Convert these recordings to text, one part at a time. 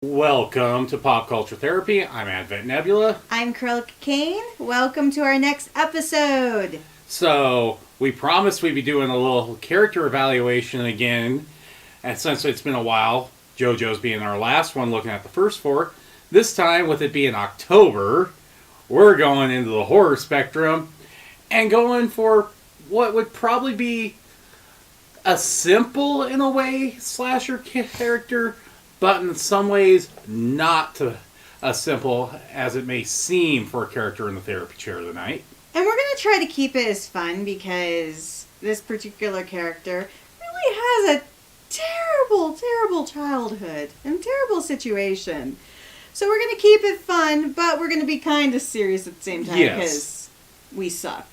Welcome to Pop Culture Therapy. I'm Advent Nebula. I'm Cruellica Kain. Welcome to our next episode. So, we promised we'd be doing a little character evaluation again. And since it's been a while, JoJo's being our last one looking at the first four. This time, with it being October, we're going into the horror spectrum and going for what would probably be a simple, in a way, slasher character, but in some ways not as simple as it may seem for a character in the therapy chair tonight. And we're going to try to keep it as fun because this particular character really has a terrible childhood and terrible situation. So we're going to keep it fun, but we're going to be kind of serious at the same time because we suck.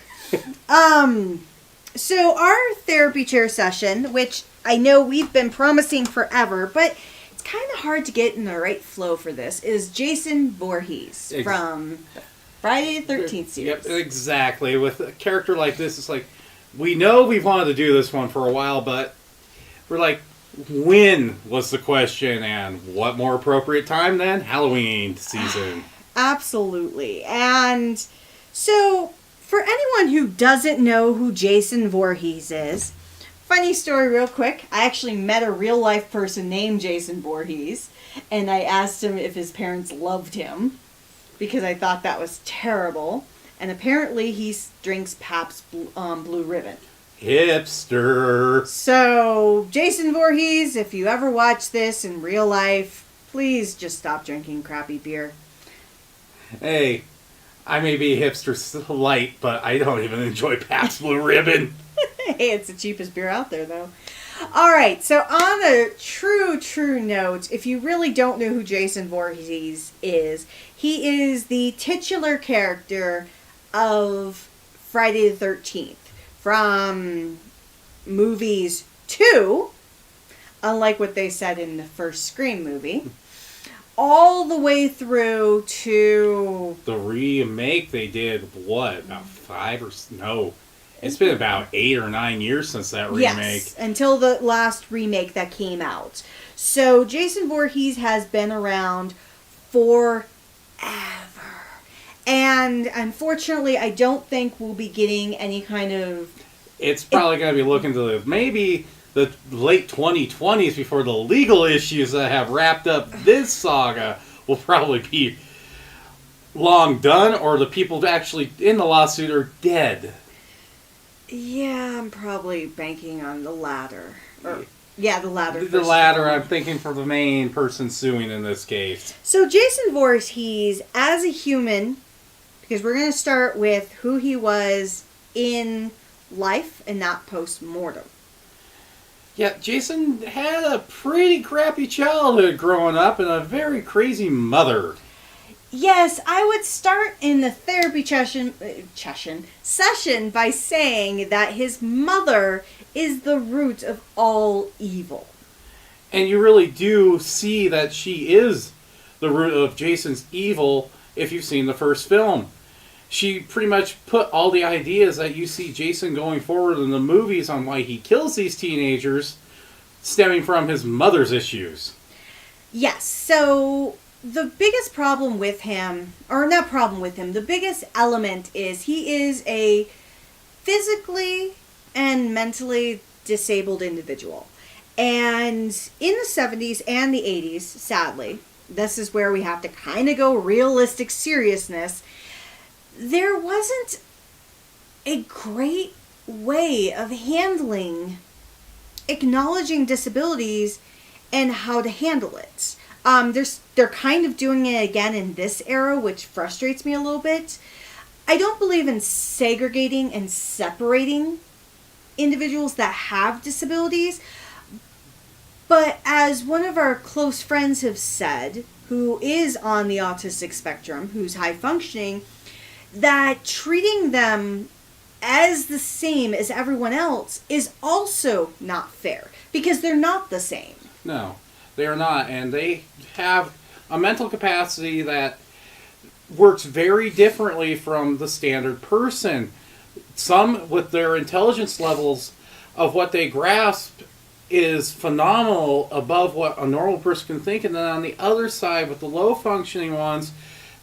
So our therapy chair session, which I know we've been promising forever, but kind of hard to get in the right flow for this, is Jason Voorhees from Friday the 13th series. Yep, exactly. With a character like this, it's like, we know we've wanted to do this one for a while, but we're like, when was the question, and what more appropriate time than Halloween season? Absolutely. And so, for anyone who doesn't know who Jason Voorhees is, funny story real quick. I actually met a real life person named Jason Voorhees, and I asked him if his parents loved him because I thought that was terrible. And apparently he drinks Pabst Blue Ribbon. Hipster. So, Jason Voorhees, if you ever watch this in real life, please just stop drinking crappy beer. Hey, I may be a hipster light, but I don't even enjoy Pabst Blue Ribbon. Hey, it's the cheapest beer out there, though. All right, so on a true note, if you really don't know who Jason Voorhees is, he is the titular character of Friday the 13th. From movies 2, unlike what they said in the first Scream movie, all the way through to the remake they did, about 5 or... No. It's been about 8 or 9 years since that remake. Yes, until the last remake that came out. So Jason Voorhees has been around forever. And unfortunately, I don't think we'll be getting any kind of... It's probably going to be looking to maybe the late 2020s before the legal issues that have wrapped up this saga will probably be long done, or the people actually in the lawsuit are dead. Yeah, I'm probably banking on the latter. The latter. The latter, I'm thinking, for the main person suing in this case. So Jason Voorhees, as a human, because we're going to start with who he was in life and not post-mortem. Yeah, Jason had a pretty crappy childhood growing up and a very crazy mother. Yes, I would start in the therapy session by saying that his mother is the root of all evil. And you really do see that she is the root of Jason's evil if you've seen the first film. She pretty much put all the ideas that you see Jason going forward in the movies on why he kills these teenagers stemming from his mother's issues. Yes, so the biggest problem with him, or not problem with him, the biggest element is he is a physically and mentally disabled individual. And in the 70s and the 80s, sadly, this is where we have to kind of go realistic seriousness, there wasn't a great way of acknowledging disabilities and how to handle it. They're kind of doing it again in this era, which frustrates me a little bit. I don't believe in segregating and separating individuals that have disabilities. But as one of our close friends have said, who is on the autistic spectrum, who's high functioning, that treating them as the same as everyone else is also not fair. Because they're not the same. No, they are not. And they have a mental capacity that works very differently from the standard person. Some, with their intelligence levels of what they grasp, is phenomenal, above what a normal person can think, and then on the other side with the low functioning ones,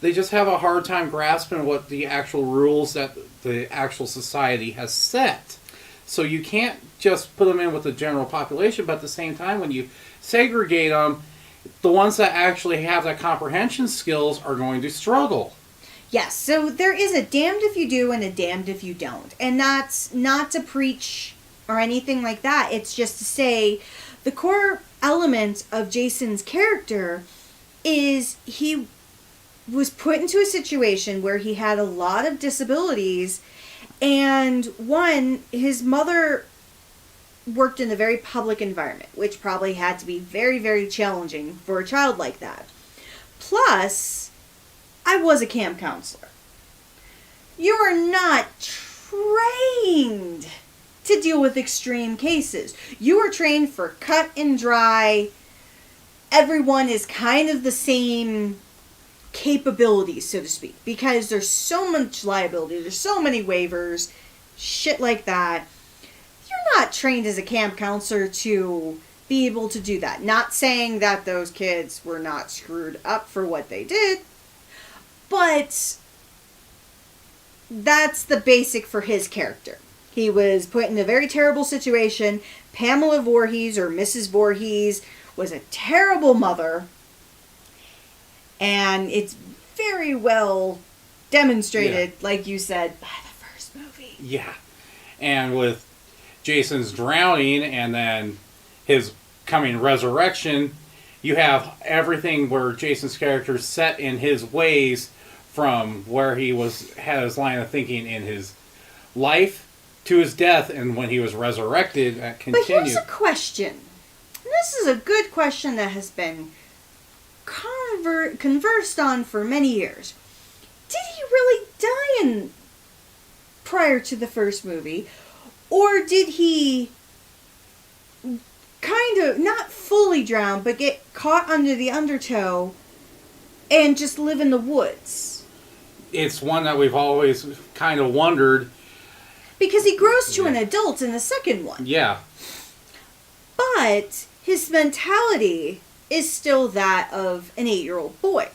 they just have a hard time grasping what the actual rules that the actual society has set. So you can't just put them in with the general population, but at the same time, when you segregate them, the ones that actually have that comprehension skills are going to struggle. Yes, so there is a damned if you do and a damned if you don't. And that's not to preach or anything like that. It's just to say the core element of Jason's character is he was put into a situation where he had a lot of disabilities, and one, his mother worked in a very public environment, which probably had to be very, very challenging for a child like that. Plus, I was a camp counselor. You are not trained to deal with extreme cases. You are trained for cut and dry. Everyone is kind of the same capabilities, so to speak, because there's so much liability, there's so many waivers, shit like that. You're not trained as a camp counselor to be able to do that. Not saying that those kids were not screwed up for what they did, but that's the basic for his character. He was put in a very terrible situation. Pamela Voorhees, or Mrs. Voorhees, was a terrible mother. And it's very well demonstrated, like you said, by the first movie. Yeah. And with Jason's drowning and then his coming resurrection, you have everything where Jason's character is set in his ways from where he had his line of thinking in his life to his death, and when he was resurrected, that continued. But here's a question. This is a good question that has been conversed on for many years. Did he really die prior to the first movie? Or did he kind of, not fully drown, but get caught under the undertow and just live in the woods? It's one that we've always kind of wondered. Because he grows to an adult in the second one. Yeah. But his mentality is still that of an 8-year-old boy.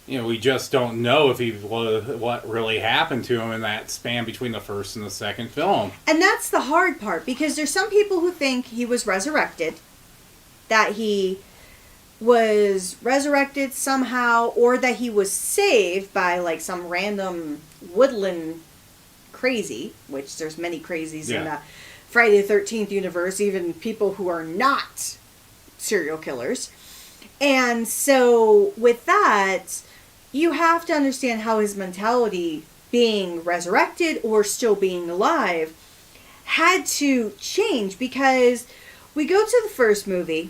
You know, we just don't know if what really happened to him in that span between the first and the second film. And that's the hard part, because there's some people who think he was resurrected, that he was resurrected somehow, or that he was saved by like some random woodland crazy, which there's many crazies in the Friday the 13th universe, even people who are not serial killers. And so with that, you have to understand how his mentality, being resurrected or still being alive, had to change, because we go to the first movie,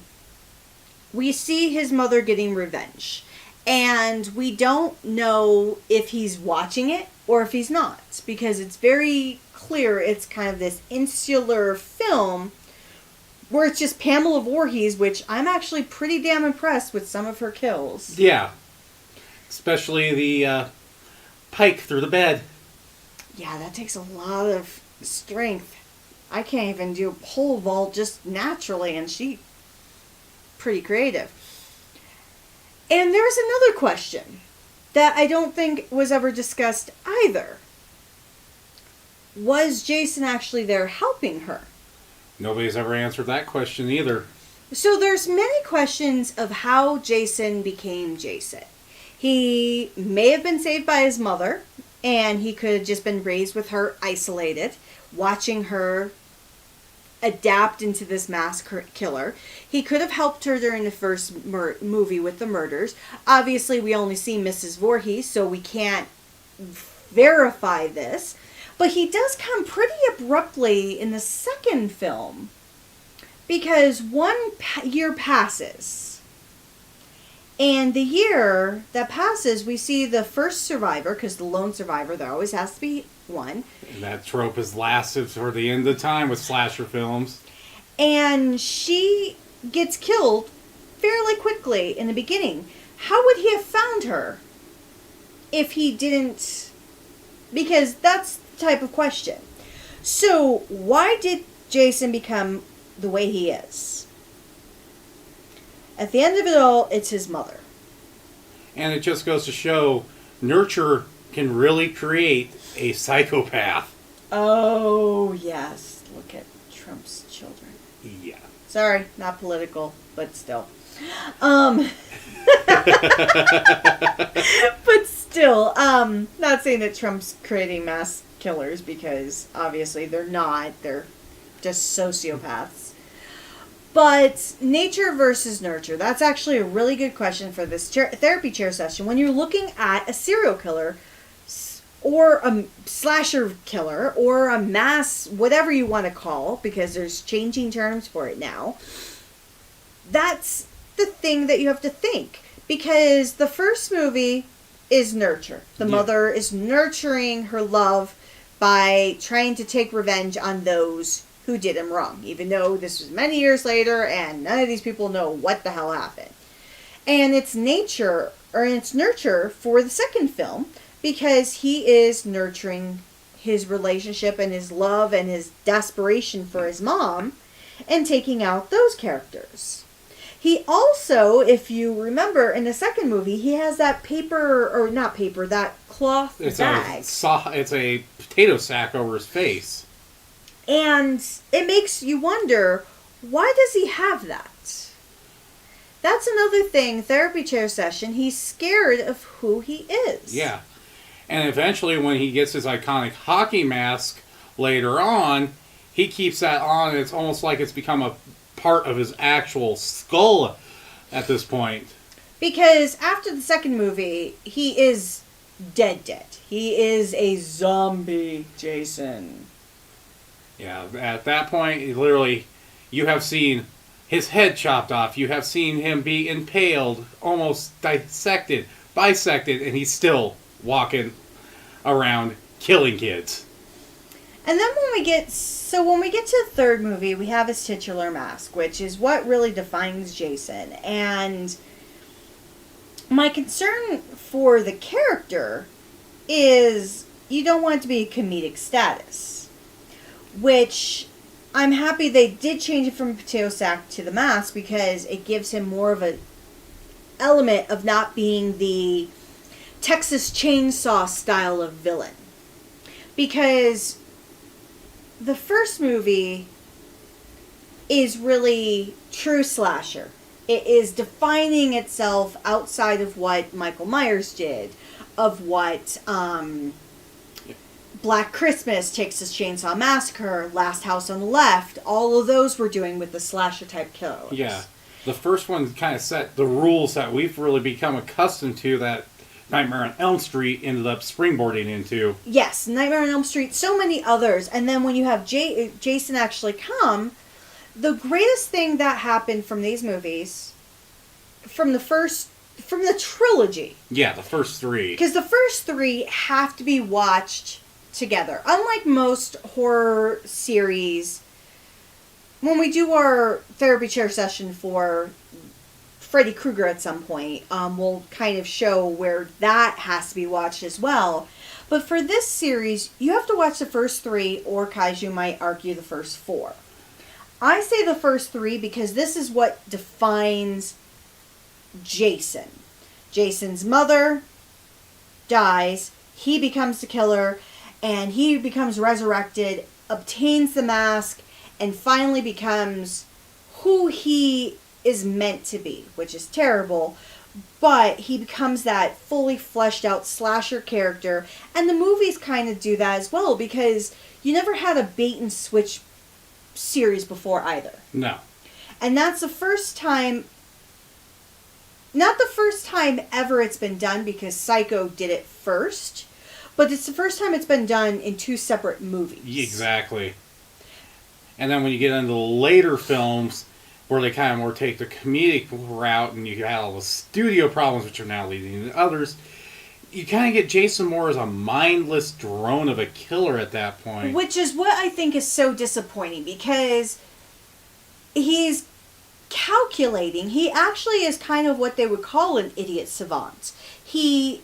we see his mother getting revenge, and we don't know if he's watching it or if he's not, because it's very clear it's kind of this insular film where it's just Pamela Voorhees, which I'm actually pretty damn impressed with some of her kills. Yeah. Especially the pike through the bed. Yeah, that takes a lot of strength. I can't even do a pole vault just naturally, and she pretty creative. And there's another question that I don't think was ever discussed either. Was Jason actually there helping her? Nobody's ever answered that question either. So there's many questions of how Jason became Jason. He may have been saved by his mother, and he could have just been raised with her isolated, watching her adapt into this mass killer. He could have helped her during the first movie with the murders. Obviously, we only see Mrs. Voorhees, so we can't verify this. But he does come pretty abruptly in the second film, because 1 year passes. And the year that passes, we see the first survivor, because the lone survivor, there always has to be one. And that trope has lasted for the end of time with slasher films. And she gets killed fairly quickly in the beginning. How would he have found her if he didn't? Because that's the type of question. So why did Jason become the way he is. At the end of it all, it's his mother. And it just goes to show nurture can really create a psychopath. Oh, yes. Look at Trump's children. Yeah. Sorry, not political, but still. But still, not saying that Trump's creating mass killers, because obviously they're not. They're just sociopaths. But nature versus nurture, that's actually a really good question for this therapy chair session. When you're looking at a serial killer, or a slasher killer, or a mass, whatever you want to call, because there's changing terms for it now, that's the thing that you have to think. Because the first movie is nurture. The mother is nurturing her love by trying to take revenge on those who did him wrong, even though this was many years later and none of these people know what the hell happened. And it's nurture for the second film, because he is nurturing his relationship and his love and his desperation for his mom and taking out those characters. He also, if you remember, in the second movie, he has that that cloth bag. It's a potato sack over his face. And it makes you wonder, why does he have that? That's another thing, therapy chair session, he's scared of who he is. Yeah. And eventually when he gets his iconic hockey mask later on, he keeps that on, and it's almost like it's become a part of his actual skull at this point. Because after the second movie, he is dead. He is a zombie, Jason. Yeah, at that point, you have seen his head chopped off. You have seen him be impaled, almost bisected, and he's still walking around killing kids. And then when we get to the third movie, we have his titular mask, which is what really defines Jason. And my concern for the character is you don't want it to be a comedic status, which I'm happy they did change it from potato sack to the mask, because it gives him more of an element of not being the Texas Chainsaw style of villain. Because the first movie is really true slasher. It is defining itself outside of what Michael Myers did, of what Black Christmas, Texas Chainsaw Massacre, Last House on the Left, all of those were doing with the slasher type killers. Yeah. The first one kind of set the rules that we've really become accustomed to, that Nightmare on Elm Street ended up springboarding into. Yes, Nightmare on Elm Street, so many others. And then when you have Jason actually come, the greatest thing that happened from these movies, from the trilogy. Yeah, the first three. Because the first three have to be watched together. Unlike most horror series, when we do our therapy chair session for Freddy Krueger at some point, we'll kind of show where that has to be watched as well. But for this series, you have to watch the first three, or Kaiju might argue the first four. I say the first three because this is what defines Jason. Jason's mother dies, he becomes the killer, and he becomes resurrected, obtains the mask, and finally becomes who he is meant to be, which is terrible, but he becomes that fully fleshed out slasher character. And the movies kind of do that as well, because you never had a bait and switch series before either. No. And that's the first time, not the first time ever it's been done, because Psycho did it first, but it's the first time it's been done in two separate movies. Exactly. And then when you get into the later films, where they kind of more take the comedic route, and you have all the studio problems, which are now leading to others, you kind of get Jason more as a mindless drone of a killer at that point. Which is what I think is so disappointing, because he's calculating. He actually is kind of what they would call an idiot savant. He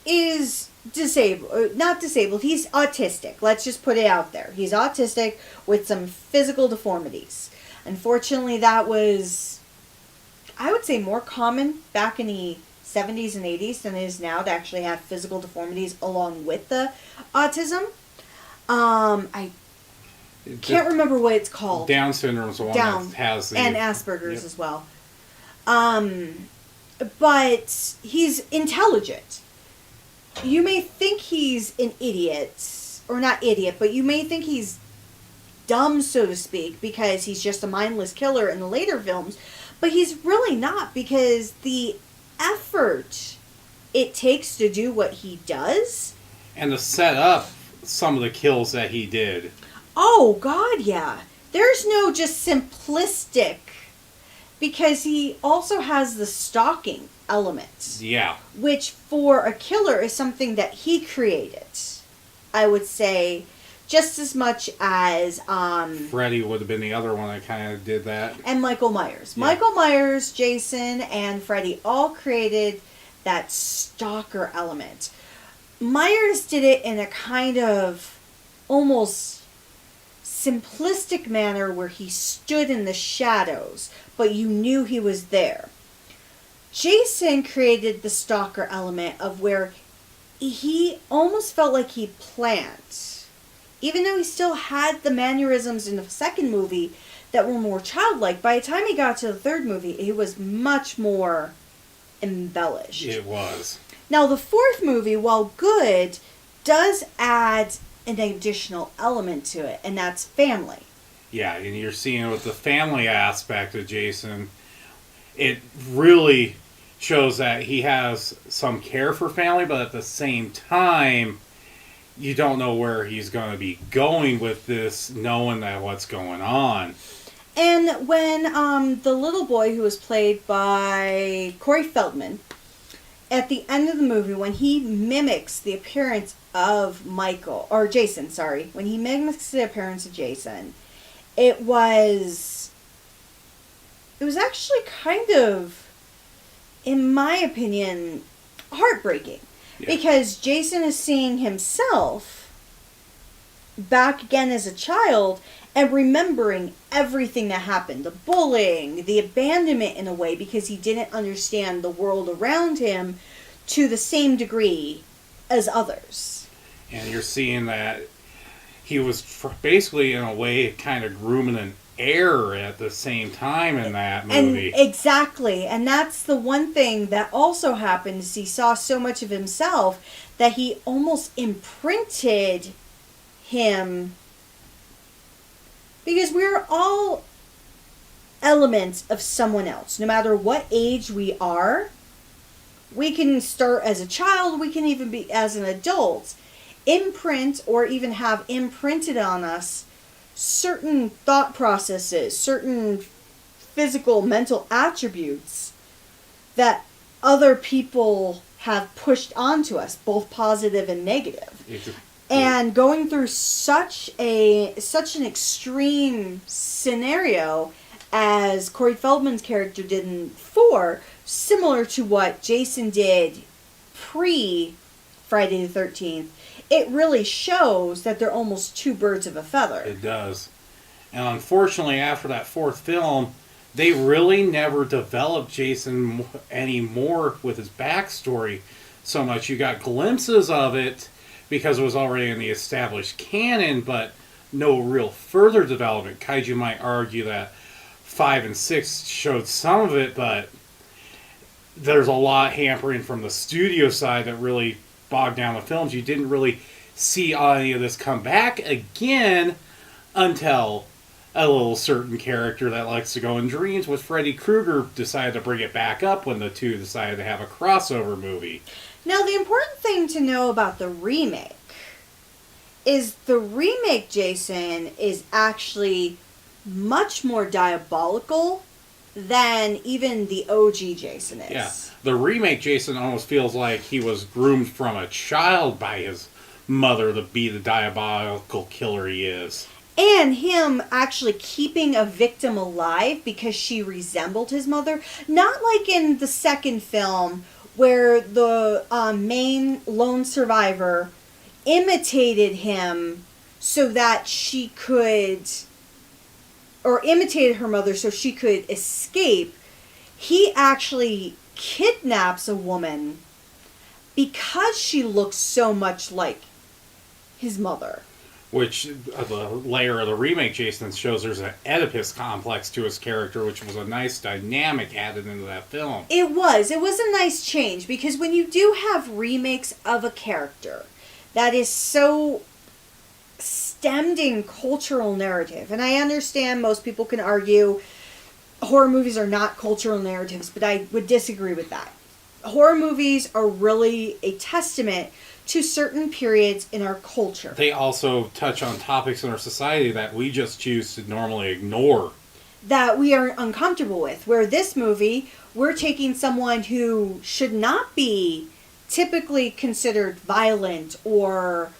is disabled, not disabled, he's autistic. Let's just put it out there. He's autistic with some physical deformities. Unfortunately, that was, I would say, more common back in the 70s and 80s than it is now to actually have physical deformities along with the autism. I can't remember what it's called. Down syndrome is the one that has the... And Asperger's as well. But he's intelligent. You may think he's an idiot, or not idiot, but you may think he's dumb, so to speak, because he's just a mindless killer in the later films, but he's really not, because the effort it takes to do what he does, and to set up some of the kills that he did. Oh God, yeah. There's no just simplistic, because he also has the stalking element. Yeah. Which for a killer is something that he created. I would say just as much as Freddy would have been the other one that kind of did that. And Michael Myers. Yeah. Michael Myers, Jason, and Freddy all created that stalker element. Myers did it in a kind of almost simplistic manner where he stood in the shadows, but you knew he was there. Jason created the stalker element of where he almost felt like he planned. Even though he still had the mannerisms in the second movie that were more childlike, by the time he got to the third movie, he was much more embellished. It was. Now, the fourth movie, while good, does add an additional element to it, and that's family. Yeah, and you're seeing with the family aspect of Jason, it really shows that he has some care for family, but at the same time, you don't know where he's going to be going with this, knowing that what's going on. And when the little boy, who was played by Corey Feldman, at the end of the movie, when he mimics the appearance of Jason, when he mimics the appearance of Jason, it was actually kind of, in my opinion, heartbreaking. Yeah. Because Jason is seeing himself back again as a child and remembering everything that happened. The bullying, the abandonment in a way, because he didn't understand the world around him to the same degree as others. And you're seeing that he was basically, in a way, kind of grooming an heir at the same time in that movie. And exactly. And that's the one thing that also happened, is he saw so much of himself that he almost imprinted him, because we're all elements of someone else. No matter what age we are, we can start as a child, we can even be as an adult, imprint or even have imprinted on us certain thought processes, certain physical, mental attributes that other people have pushed onto us, both positive and negative. And going through such an extreme scenario as Corey Feldman's character did in 4, similar to what Jason did pre-Friday the 13th, it really shows that they're almost two birds of a feather. It does. And unfortunately, after that fourth film, they really never developed Jason any more with his backstory so much. You got glimpses of it because it was already in the established canon, but no real further development. Kaiju might argue that 5 and 6 showed some of it, but there's a lot hampering from the studio side that really bogged down the films. You didn't really see any of this come back again until a little certain character that likes to go in dreams with Freddy Krueger decided to bring it back up when the two decided to have a crossover movie. Now, the important thing to know about the remake is the remake Jason is actually much more diabolical than even the OG Jason is. Yeah, the remake Jason almost feels like he was groomed from a child by his mother to be the diabolical killer he is. And him actually keeping a victim alive because she resembled his mother. Not like in the second film where the main lone survivor imitated him so that she could, or imitated her mother so she could escape. He actually kidnaps a woman because she looks so much like his mother. Which, the layer of the remake Jason shows there's an Oedipus complex to his character, which was a nice dynamic added into that film. It was a nice change, because when you do have remakes of a character that is so stemmed in cultural narrative, and I understand most people can argue horror movies are not cultural narratives, but I would disagree with that. Horror movies are really a testament to certain periods in our culture. They also touch on topics in our society that we just choose to normally ignore. That we are uncomfortable with. Where this movie, we're taking someone who should not be typically considered violent or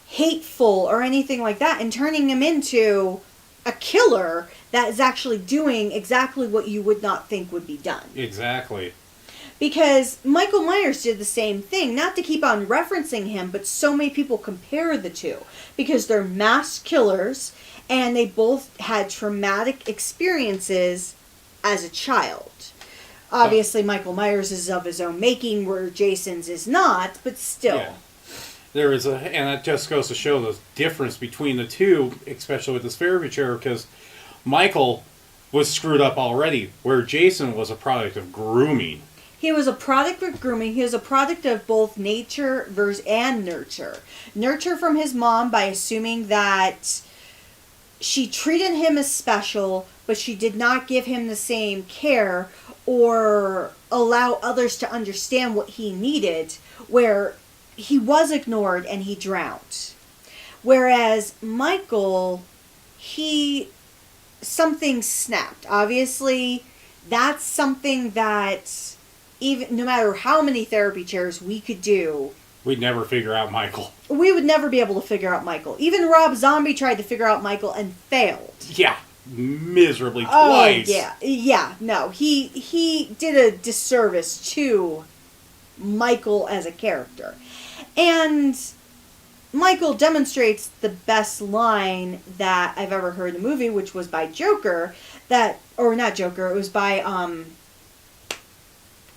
hateful or anything like that, and turning him into a killer that is actually doing exactly what you would not think would be done. Exactly. Because Michael Myers did the same thing. Not to keep on referencing him, but so many people compare the two. Because they're mass killers, and they both had traumatic experiences as a child. Obviously, Michael Myers is of his own making, where Jason's is not, but still. Yeah. There is and that just goes to show the difference between the two, especially with this therapy chair, because Michael was screwed up already, where Jason was a product of grooming. He was a product of grooming. He was a product of both nature and nurture. Nurture from his mom by assuming that she treated him as special, but she did not give him the same care or allow others to understand what he needed, where he was ignored and he drowned. Whereas Michael, something snapped. Obviously, that's something that even no matter how many therapy chairs we could do, we'd never figure out Michael. We would never be able to figure out Michael. Even Rob Zombie tried to figure out Michael and failed. Yeah, miserably twice. Yeah. No, he did a disservice to Michael as a character. And Michael demonstrates the best line that I've ever heard in a movie, which was by Joker, it was by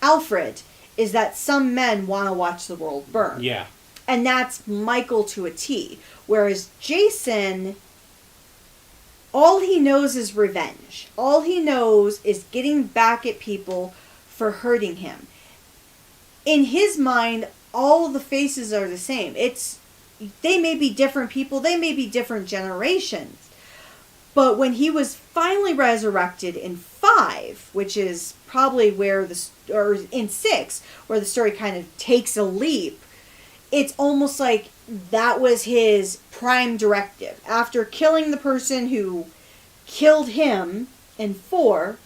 Alfred, is that some men want to watch the world burn. Yeah. And that's Michael to a T. Whereas Jason, all he knows is revenge. All he knows is getting back at people for hurting him. In his mind, all the faces are the same. They may be different people, they may be different generations. But when he was finally resurrected in 5, which is probably or in 6, where the story kind of takes a leap, it's almost like that was his prime directive. After killing the person who killed him in 4,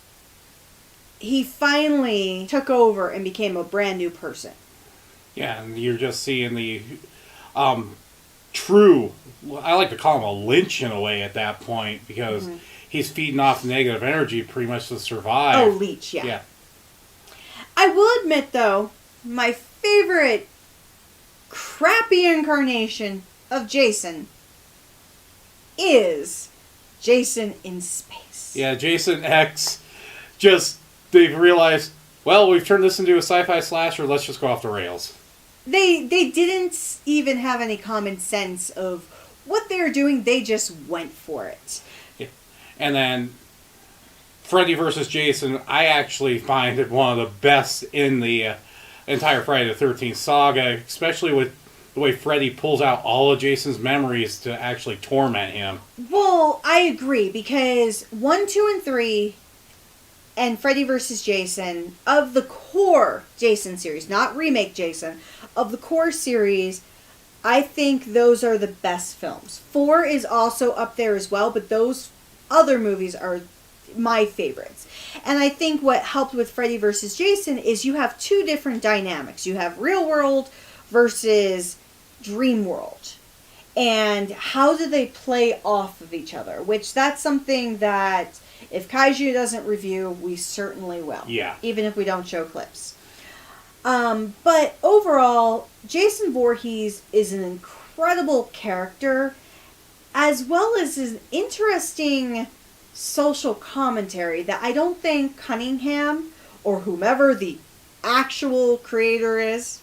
he finally took over and became a brand new person. Yeah, and you're just seeing the true, I like to call him a Lynch in a way at that point, because he's feeding off negative energy pretty much to survive. Oh, leech, yeah. I will admit, though, my favorite crappy incarnation of Jason is Jason in space. Yeah, Jason X, they've realized, well, we've turned this into a sci-fi slasher, let's just go off the rails. They didn't even have any common sense of what they were doing. They just went for it. Yeah. And then Freddy vs. Jason, I actually find it one of the best in the entire Friday the 13th saga, especially with the way Freddy pulls out all of Jason's memories to actually torment him. Well, I agree, because 1, 2, and 3... and Freddy vs. Jason, of the core Jason series, not remake Jason, of the core series, I think those are the best films. 4 is also up there as well, but those other movies are my favorites. And I think what helped with Freddy vs. Jason is you have 2 different dynamics. You have real world versus dream world. And how do they play off of each other? Which that's something that if Kaiju doesn't review, we certainly will. Yeah. Even if we don't show clips. But overall, Jason Voorhees is an incredible character, as well as an interesting social commentary that I don't think Cunningham or whomever the actual creator is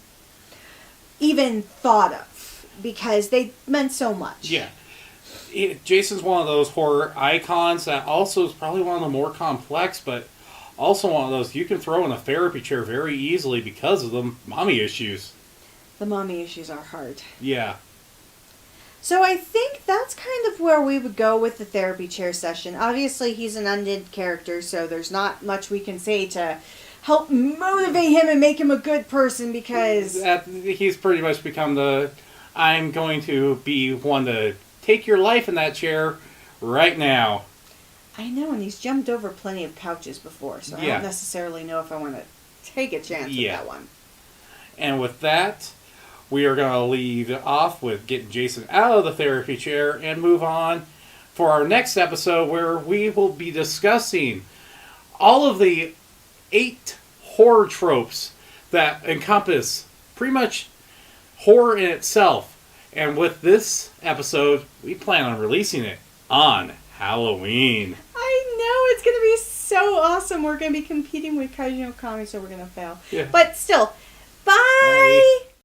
even thought of, because they meant so much. Yeah. Jason's one of those horror icons that also is probably one of the more complex, but also one of those you can throw in a therapy chair very easily because of the mommy issues. The mommy issues are hard. Yeah. So I think that's kind of where we would go with the therapy chair session. Obviously, he's an undead character, so there's not much we can say to help motivate him and make him a good person, because he's pretty much become the, I'm going to be one to take your life in that chair right now. I know, and he's jumped over plenty of couches before, so I don't necessarily know if I want to take a chance with that one. And with that, we are going to leave off with getting Jason out of the therapy chair and move on for our next episode, where we will be discussing all of the 8 horror tropes that encompass pretty much horror in itself. And with this episode, we plan on releasing it on Halloween. I know, it's going to be so awesome. We're going to be competing with Kaiju Comics, so we're going to fail. Yeah. But still, bye! Bye.